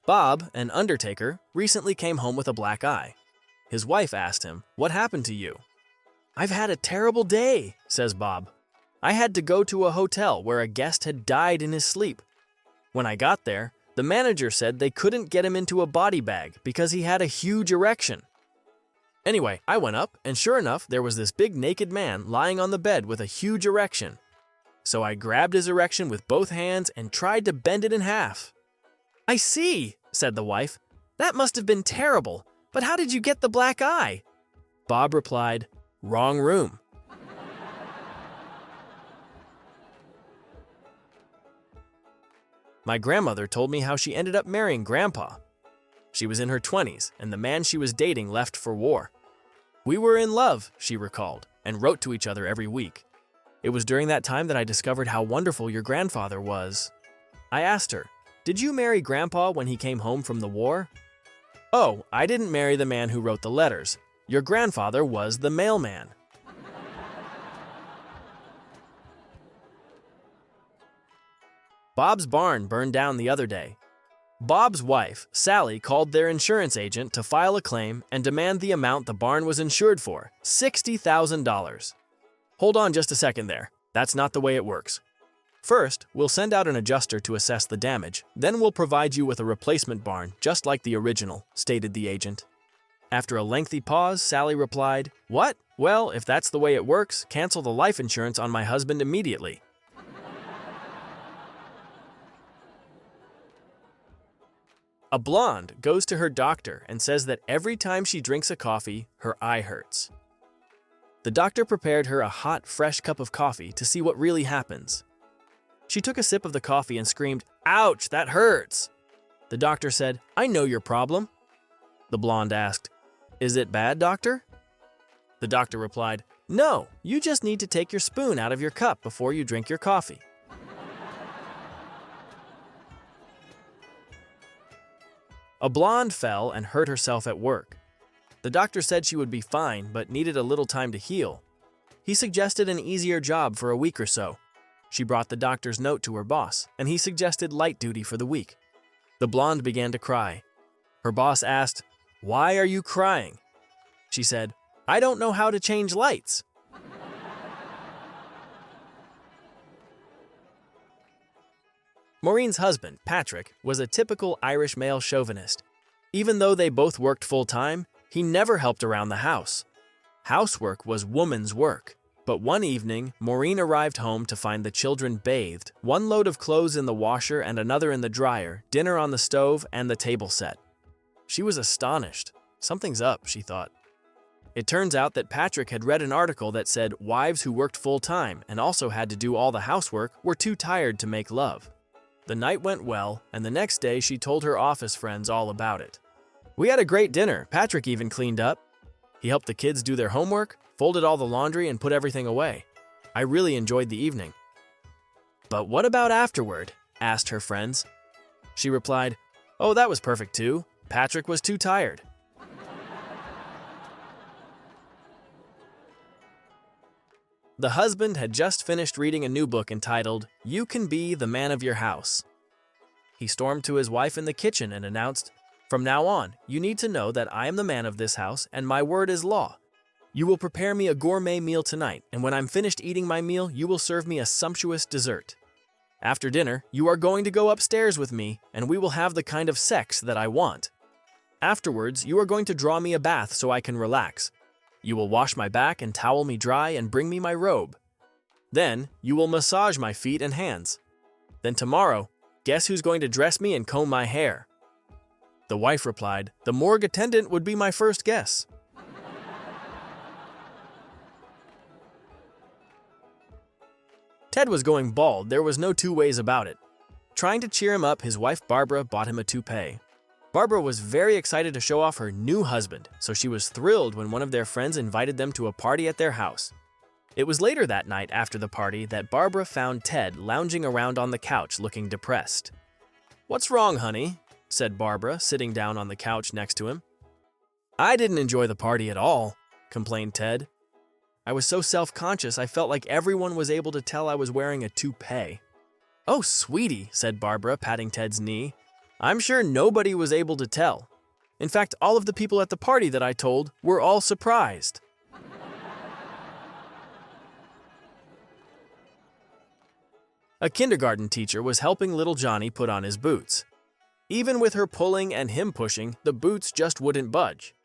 Bob, an undertaker, recently came home with a black eye. His wife asked him, "What happened to you?" "I've had a terrible day," says Bob. "I had to go to a hotel where a guest had died in his sleep. When I got there, the manager said they couldn't get him into a body bag because he had a huge erection. Anyway, I went up, and sure enough, there was this big naked man lying on the bed with a huge erection. So I grabbed his erection with both hands and tried to bend it in half." "I see," said the wife. "That must have been terrible, but how did you get the black eye?" Bob replied, "Wrong room." My grandmother told me how she ended up marrying Grandpa. She was in her 20s, and the man she was dating left for war. "We were in love," she recalled, and wrote to each other every week. "It was during that time that I discovered how wonderful your grandfather was." I asked her, "Did you marry Grandpa when he came home from the war?" "Oh, I didn't marry the man who wrote the letters. Your grandfather was the mailman." Bob's barn burned down the other day. Bob's wife, Sally, called their insurance agent to file a claim and demand the amount the barn was insured for, $60,000. Hold on just a second there. That's not the way it works. First, we'll send out an adjuster to assess the damage, then we'll provide you with a replacement barn, just like the original, stated the agent. After a lengthy pause, Sally replied, "What? Well, if that's the way it works, cancel the life insurance on my husband immediately." A blonde goes to her doctor and says that every time she drinks a coffee, her eye hurts. The doctor prepared her a hot, fresh cup of coffee to see what really happens. She took a sip of the coffee and screamed, "Ouch, that hurts!" The doctor said, "I know your problem." The blonde asked, "Is it bad, doctor?" The doctor replied, "No, you just need to take your spoon out of your cup before you drink your coffee." A blonde fell and hurt herself at work. The doctor said she would be fine, but needed a little time to heal. He suggested an easier job for a week or so. She brought the doctor's note to her boss, and he suggested light duty for the week. The blonde began to cry. Her boss asked, "Why are you crying?" She said, "I don't know how to change lights." Maureen's husband, Patrick, was a typical Irish male chauvinist. Even though they both worked full-time, he never helped around the house. Housework was woman's work. But one evening, Maureen arrived home to find the children bathed, one load of clothes in the washer and another in the dryer, dinner on the stove, and the table set. She was astonished. Something's up, she thought. It turns out that Patrick had read an article that said wives who worked full-time and also had to do all the housework were too tired to make love. The night went well, and the next day she told her office friends all about it. "We had a great dinner. Patrick even cleaned up. He helped the kids do their homework, folded all the laundry, and put everything away. I really enjoyed the evening." "But what about afterward?" asked her friends. She replied, "Oh, that was perfect too. Patrick was too tired." The husband had just finished reading a new book entitled, "You Can Be the Man of Your House." He stormed to his wife in the kitchen and announced, "From now on, you need to know that I am the man of this house and my word is law. You will prepare me a gourmet meal tonight, and when I'm finished eating my meal, you will serve me a sumptuous dessert. After dinner, you are going to go upstairs with me, and we will have the kind of sex that I want. Afterwards, you are going to draw me a bath so I can relax. You will wash my back and towel me dry and bring me my robe. Then, you will massage my feet and hands. Then tomorrow, guess who's going to dress me and comb my hair?" The wife replied, "The morgue attendant would be my first guess." Ted was going bald, there was no two ways about it. Trying to cheer him up, his wife Barbara bought him a toupee. Barbara was very excited to show off her new husband, so she was thrilled when one of their friends invited them to a party at their house. It was later that night after the party that Barbara found Ted lounging around on the couch looking depressed. "What's wrong, honey?" said Barbara, sitting down on the couch next to him. "I didn't enjoy the party at all," complained Ted. "I was so self-conscious I felt like everyone was able to tell I was wearing a toupee." "Oh, sweetie," said Barbara, patting Ted's knee. I'm sure nobody was able to tell. In fact, all of the people at the party that I told were all surprised. A kindergarten teacher was helping little Johnny put on his boots. Even with her pulling and him pushing, the boots just wouldn't budge.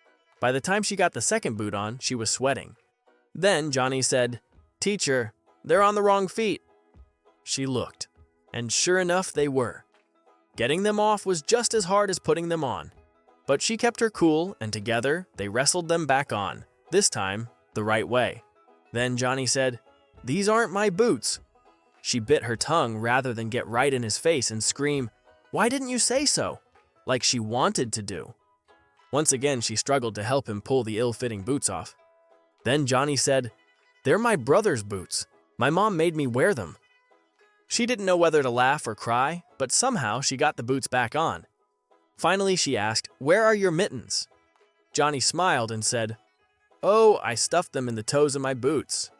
By the time she got the second boot on, she was sweating. Then Johnny said, "Teacher, they're on the wrong feet." She looked, and sure enough, they were. Getting them off was just as hard as putting them on. But she kept her cool, and together, they wrestled them back on, this time, the right way. Then Johnny said, "These aren't my boots." She bit her tongue rather than get right in his face and scream, "Why didn't you say so?" like she wanted to do. Once again, she struggled to help him pull the ill-fitting boots off. Then Johnny said, "They're my brother's boots. My mom made me wear them." She didn't know whether to laugh or cry, but somehow she got the boots back on. Finally, she asked, "Where are your mittens?" Johnny smiled and said, "Oh, I stuffed them in the toes of my boots."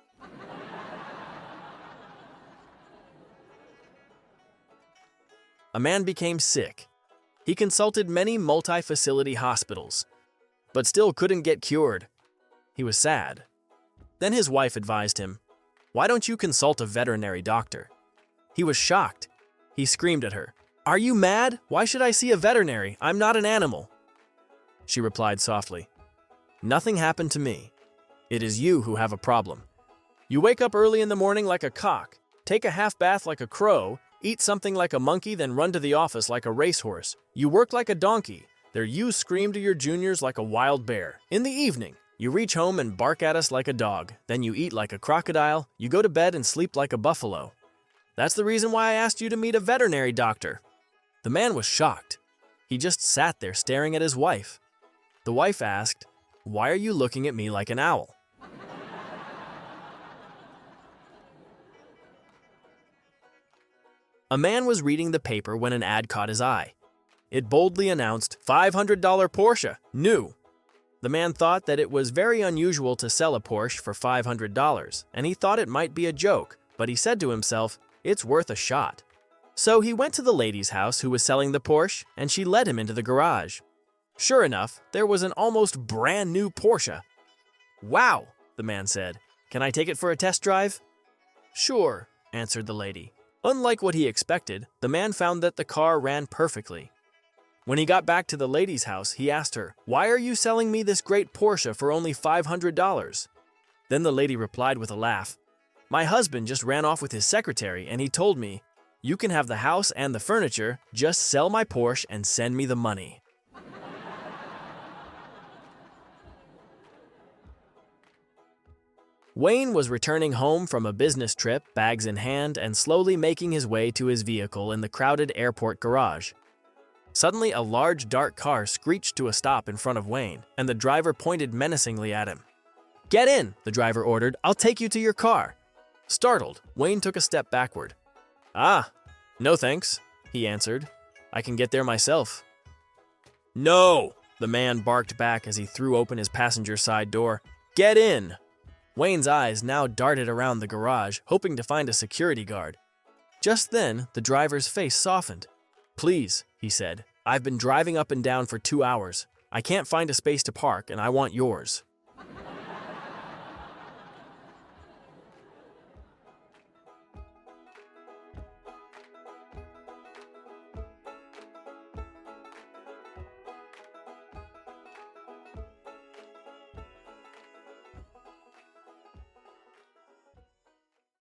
A man became sick. He consulted many multi-facility hospitals, but still couldn't get cured. He was sad. Then his wife advised him, "Why don't you consult a veterinary doctor?" He was shocked. He screamed at her, "Are you mad? Why should I see a veterinary? I'm not an animal." She replied softly, "Nothing happened to me. It is you who have a problem. You wake up early in the morning like a cock, take a half bath like a crow, eat something like a monkey, then run to the office like a racehorse. You work like a donkey. There you scream to your juniors like a wild bear. In the evening, you reach home and bark at us like a dog. Then you eat like a crocodile. You go to bed and sleep like a buffalo. That's the reason why I asked you to meet a veterinary doctor." The man was shocked. He just sat there staring at his wife. The wife asked, "Why are you looking at me like an owl?" A man was reading the paper when an ad caught his eye. It boldly announced, $500 Porsche, new. The man thought that it was very unusual to sell a Porsche for $500, and he thought it might be a joke, but he said to himself, "It's worth a shot." So he went to the lady's house who was selling the Porsche, and she led him into the garage. Sure enough, there was an almost brand new Porsche. "Wow," the man said. "Can I take it for a test drive?" "Sure," answered the lady. Unlike what he expected, the man found that the car ran perfectly. When he got back to the lady's house, he asked her, "Why are you selling me this great Porsche for only $500? Then the lady replied with a laugh, "My husband just ran off with his secretary and he told me, 'You can have the house and the furniture, just sell my Porsche and send me the money.'" Wayne was returning home from a business trip, bags in hand, and slowly making his way to his vehicle in the crowded airport garage. Suddenly, a large, dark car screeched to a stop in front of Wayne, and the driver pointed menacingly at him. "Get in," the driver ordered. "I'll take you to your car." Startled, Wayne took a step backward. "Ah, no thanks," he answered. "I can get there myself." "No!" the man barked back as he threw open his passenger side door. "Get in!" Wayne's eyes now darted around the garage, hoping to find a security guard. Just then, the driver's face softened. "Please," he said, "I've been driving up and down for 2 hours. I can't find a space to park, and I want yours."